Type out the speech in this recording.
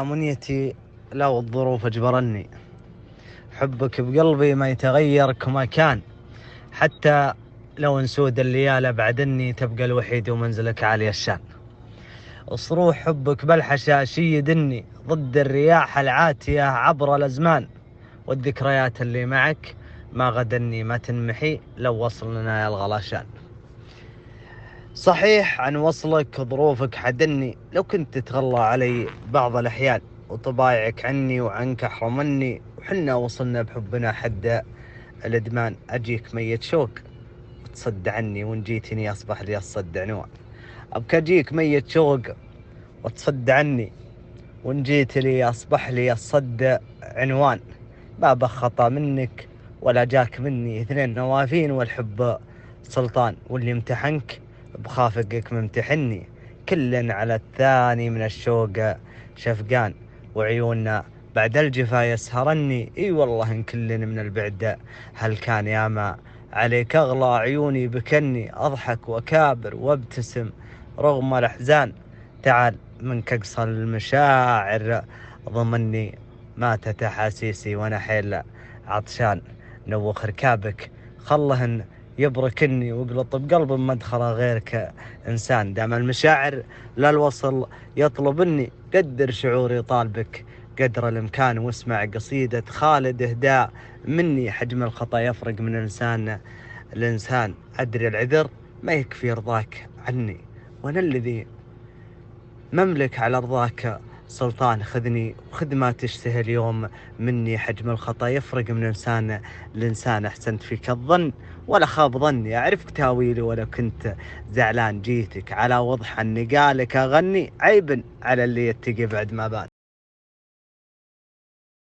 منيتي لو الظروف اجبرني، حبك بقلبي ما يتغير كما كان، حتى لو نسود الليالة بعدني تبقى الوحيد ومنزلك عالي الشان. صروح حبك بالحشاشي يدني ضد الرياح العاتية عبر الأزمان، والذكريات اللي معك ما غدني ما تنمحي لو وصلنا يا الغلاشان. صحيح عن وصلك ظروفك حدني، لو كنت تتغلى علي بعض الأحيان وطبايعك عني وعنك أحرمني، وحنا وصلنا بحبنا حد الإدمان. أجيك ميت شوق وتصد عني، وإن جيتني أصبح لي الصد عنوان. أبكى أجيك ميت شوق وتصد عني، وإن جيت لي أصبح لي الصد عنوان. ما بخطى منك ولا جاك مني، اثنين نوافين والحب سلطان، واللي امتحنك بخافقك ممتحني، كل على الثاني من الشوق شفقان. وعيوننا بعد الجفا يسهرني، اي والله ان كل من البعد هل كان ياما عليك اغلى عيوني بكني، اضحك وكابر وابتسم رغم الاحزان. تعال منك اقصى المشاعر ضمني، ماتت احاسيسي وانا حيل عطشان. نوخ ركابك خلهن يبركني، وقلط بقلب مدخله غيرك انسان. دام المشاعر للوصل يطلبني، قدر شعوري طالبك قدر الامكان، واسمع قصيدة خالد اهداء مني. حجم الخطا يفرق من انسان الانسان، ادري العذر ما يكفي رضاك عني، وانا الذي مملك على رضاك سلطان. خذني وخذ ما تشتهي اليوم مني، حجم الخطا يفرق من انسان لانسان. احسنت فيك الظن ولا خاب ظني، اعرفك تاويلي ولو كنت زعلان. جيتك على وضح اني قالك اغني، عيب على اللي يتقي بعد ما بان.